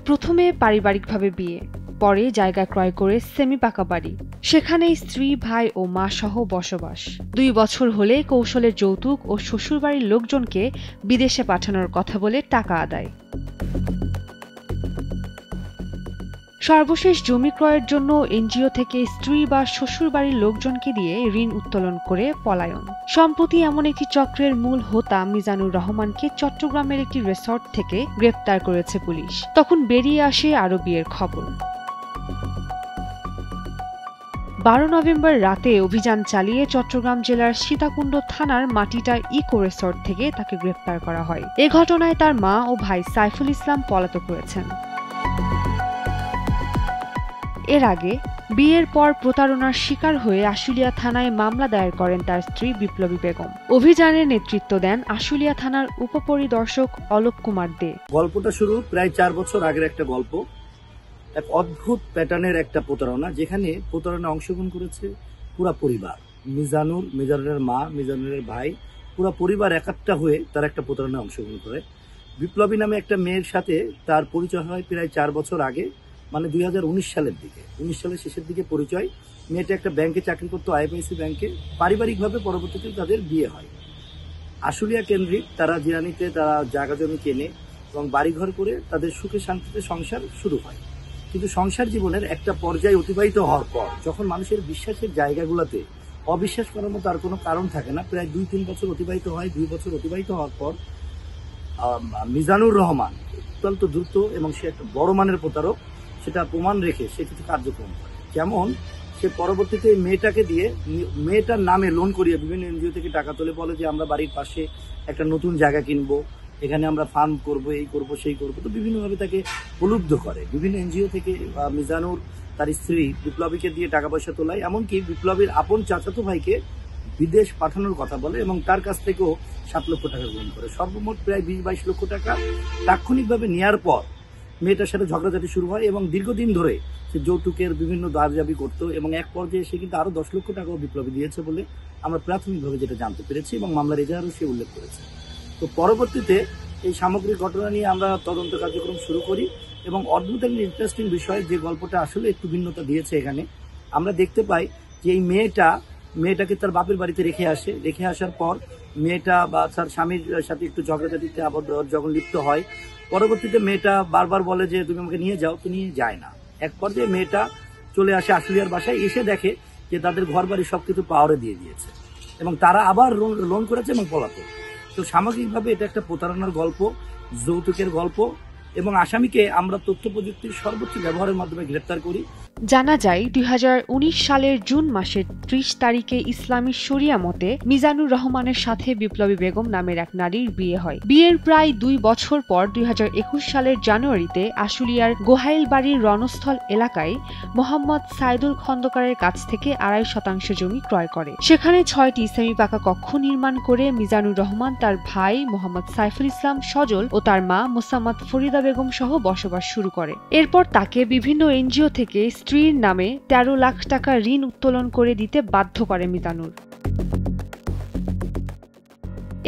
প্রথমে পারিবারিকভাবে বিয়ে, পরে জায়গা ক্রয় করে সেমি পাকা বাড়ি, সেখানেই স্ত্রী, ভাই ও মা সহ বসবাস। 2 বছর হলে কৌশলের যৌতুক ও শ্বশুরবাড়ির লোকজনকে বিদেশে পাঠানোর কথা বলে টাকা আদায়। সর্বশেষ জমি ক্রয়ের জন্য এনজিও থেকে স্ত্রী বা শ্বশুরবাড়ির লোকজনকে দিয়ে ঋণ উত্তোলন করে পলায়ন। সম্প্রতি এমন একটি চক্রের মূল হোতা মিজানুর রহমানকে চট্টগ্রামের একটি রিসর্ট থেকে গ্রেপ্তার করেছে পুলিশ। তখন বেরিয়ে আসে আরও বিয়ের খবর। 12 নভেম্বর রাতে অভিযান চালিয়ে চট্টগ্রাম জেলার সীতাকুণ্ড থানার মাটিটা ইকো রিসর্ট থেকে তাকে গ্রেপ্তার করা হয়। এ ঘটনায় তার মা ও ভাই সাইফুল ইসলাম পলাতক রয়েছেন। এর আগে বিয়ের পর প্রতারণার শিকার হয়ে আশুলিয়া থানায় মামলা দায়ের করেন তার স্ত্রী বিপ্লবী বেগম। অভিযানের নেতৃত্ব দেন আশুলিয়া থানার উপপরিদর্শক অলোক কুমার দে। গল্পটা শুরু প্রায় 4 বছর আগের একটা গল্প। এক অদ্ভুত প্যাটার্নের একটা প্রতারণা, যেখানে প্রতারণা অংশগ্রহণ করেছে পুরা পরিবার। মিজানুরের মা, মিজানুরের ভাই, পুরা পরিবার একাত্তা হয়ে তার একটা প্রতারণায় অংশগ্রহণ করে। বিপ্লবী নামে একটা মেয়ের সাথে তার পরিচয় হয় প্রায় 4 বছর আগে, মানে 2019 সালের দিকে, 19 সালের শেষের দিকে পরিচয়। মেয়েটা একটা ব্যাংকে চাকরি করতো, আইএফআইসি ব্যাংকে। পারিবারিকভাবে পরবর্তীতে তাদের বিয়ে হয়। আশুলিয়া কেন্দ্রিক তারা জিরানিতে তারা জায়গা জমি কেনে এবং বাড়িঘর করে তাদের সুখে শান্তিতে সংসার শুরু হয়। কিন্তু সংসার জীবনের একটা পর্যায়ে অতিবাহিত হওয়ার পর, যখন মানুষের বিশ্বাসের জায়গাগুলোতে অবিশ্বাস করার মতো আর কোনো কারণ থাকে না, প্রায় 2-3 বছর অতিবাহিত হয়। 2 বছর অতিবাহিত হওয়ার পর মিজানুর রহমান অত্যন্ত দ্রুত এবং সে একটা বড় মানের প্রতারক, সেটা প্রমাণ রেখে সে কিছু কার্যক্রম করে। যেমন সে পরবর্তীতে মেয়েটাকে দিয়ে মেয়েটার নামে লোন করিয়ে বিভিন্ন এনজিও থেকে টাকা তুলে, বলে যে আমরা বাড়ির পাশে একটা নতুন জায়গা কিনবো, এখানে আমরা ফার্ম করব, এই করব, সেই করব। তো বিভিন্নভাবে তাকে প্রলুব্ধ করে। বিভিন্ন এনজিও থেকে মিজানুর তার স্ত্রী বিপ্লবীকে দিয়ে টাকা পয়সা তোলায়, এমনকি বিপ্লবীর আপন চাচাতো ভাইকে বিদেশ পাঠানোর কথা বলে এবং তার কাছ থেকেও 7 লক্ষ টাকা গ্রহণ করে। সর্বমোট প্রায় 20-22 লক্ষ টাকা তাৎক্ষণিকভাবে নেওয়ার পর মেয়েটার সাথে ঝগড়াঝাটি শুরু হয় এবং দীর্ঘদিন ধরে সে যৌতুকের বিভিন্ন দাবি করতো এবং এক পর্যায়ে সে কিন্তু আরো 10 লক্ষ টাকাও বিপ্লবী দিয়েছে বলে আমরা প্রাথমিকভাবে যেটা জানতে পেরেছি এবং মামলার এজাহারও সে উল্লেখ করেছে। তো পরবর্তীতে এই সামগ্রিক ঘটনা নিয়ে আমরা তদন্ত কার্যক্রম শুরু করি এবং অদ্ভুত একটা ইন্টারেস্টিং বিষয়, যে গল্পটা আসলে একটু ভিন্নতা দিয়েছে এখানে, আমরা দেখতে পাই যে এই মেয়েটাকে তার বাপের বাড়িতে রেখে আসার পর মেয়েটা বা তার স্বামীর সাথে একটু ঝগড়াঝাটিতে যখন লিপ্ত হয়, পরবর্তীতে মেয়েটা বারবার বলে যে তুমি আমাকে নিয়ে যাও, তো নিয়ে যায় না। এক পর্যায়ে মেয়েটা চলে আসে আশুলিয়ার বাসায়, এসে দেখে যে তাদের ঘর বাড়ি সবকিছু পাওয়ারে দিয়ে দিয়েছে এবং তারা আবার লোন করেছে এবং পলাতক। তো সামগ্রিকভাবে এটা একটা প্রতারণার গল্প, যৌতুকের গল্প এবং আসামিকে আমরা তথ্য প্রযুক্তির সর্বোচ্চ ব্যবহারের মাধ্যমে গ্রেপ্তার করি। জানা যায় 2019 সালের জুন মাসের 30 তারিখে ইসলামী শরিয়া মতে মিজানুর রহমানের সাথে বিপ্লবী বেগম নামের এক নারীর বিয়ে হয়। বিয়ের প্রায় 2 বছর পর 2021 সালের জানুয়ারিতে আশুলিয়ার গোহাইলবাড়ির রণস্থল এলাকায় মোহাম্মদ সাইদুল খন্দকারের কাছ থেকে 2.5% জমি ক্রয় করে। সেখানে 6টি সেমি পাকা কক্ষ নির্মাণ করে মিজানুর রহমান, তার ভাই মোহাম্মদ সাইফুল ইসলাম সজল ও তার মা মোসাম্মদ ফরিদা বেগম সহ বসবাস শুরু করে। এরপর তাকে বিভিন্ন এনজিও থেকে স্ত্রীর নামে 13 লাখ টাকা ঋণ উত্তোলন করে দিতে বাধ্য করে মিজানুর।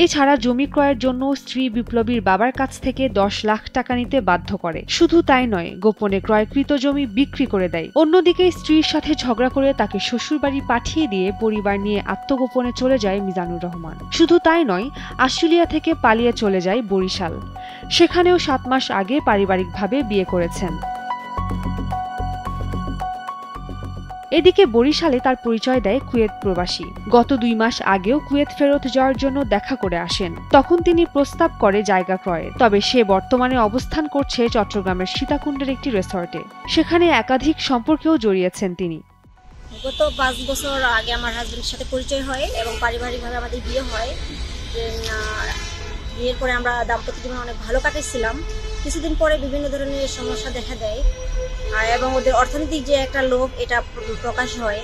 এছাড়া জমি ক্রয়ের জন্য স্ত্রী বিপ্লবীর বাবার কাছ থেকে 10 লাখ টাকা নিতে বাধ্য করে। শুধু তাই নয়, গোপনে ক্রয়কৃত জমি বিক্রি করে দেয়। অন্যদিকে স্ত্রীর সাথে ঝগড়া করে তাকে শ্বশুরবাড়ি পাঠিয়ে দিয়ে পরিবার নিয়ে আত্মগোপনে চলে যায় মিজানুর রহমান। শুধু তাই নয়, আশুলিয়া থেকে পালিয়ে চলে যায় বরিশাল। সেখানেও 7 মাস আগে পারিবারিকভাবে বিয়ে করেছেন। এদিকে বরিশালে তার পরিচয় দেয় কুয়েত প্রবাসী। গত 2 মাস আগেও কুয়েত ফেরত যাওয়ার জন্য দেখা করে আসেন। তখন তিনি প্রস্তাব করে জায়গা ক্রয়ের, তবে সে বর্তমানে অবস্থান করছে চট্টগ্রামের সীতাকুণ্ডের একটি রিসর্টে। সেখানে একাধিক সম্পর্কেও জড়িয়েছেন তিনি। গত 5 বছর আগে আমার হাজবেন্ডের সাথে পরিচয় হয় এবং পারিবারিকভাবে আমাদের বিয়ে হয়। বিয়ের পরে আমরা দাম্পত্য জীবন অনেক ভালো কাটাইছিলাম। কিছুদিন পরে বিভিন্ন ধরনের সমস্যা দেখা দেয় এবং ওদের অর্থনৈতিক যে একটা লোভ, এটা প্রকাশ হয়।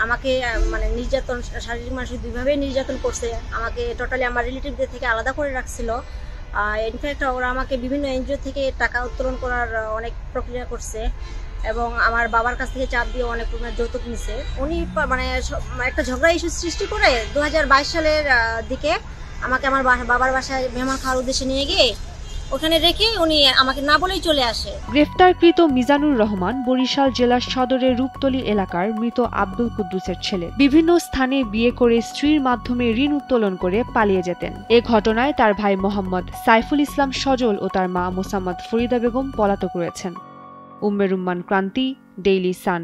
আমাকে মানে নির্যাতন, শারীরিক মানসিক দুইভাবে নির্যাতন করছে। আমাকে টোটালি আমার রিলেটিভদের থেকে আলাদা করে রাখছিল। ইনফ্যাক্ট ওরা আমাকে বিভিন্ন এনজিও থেকে টাকা উত্তোলন করার অনেক প্রক্রিয়া করছে এবং আমার বাবার কাছ থেকে চাপ দিয়ে অনেক যৌতুক নিছে। উনি মানে একটা ঝগড়া ইস্যু সৃষ্টি করে 2022 সালের দিকে আমাকে আমার বাবার বাসায় মেহমান খাওয়ার উদ্দেশ্যে নিয়ে গিয়ে ওখানে রেখে উনি আমাকে না বলেই চলে আসে। গ্রেফতারকৃত মিজানুর রহমান বরিশাল জেলার সদরের রূপতলী এলাকার মৃত আব্দুল কুদ্দুসের ছেলে। বিভিন্ন স্থানে বিয়ে করে স্ত্রীর মাধ্যমে ঋণ উত্তোলন করে পালিয়ে যেতেন। এ ঘটনায় তার ভাই মোহাম্মদ সাইফুল ইসলাম সজল ও তার মা মোসাম্মদ ফরিদা বেগম পলাতক রয়েছেন। উম্মে রুম্মান ক্রান্তি, ডেইলি সান।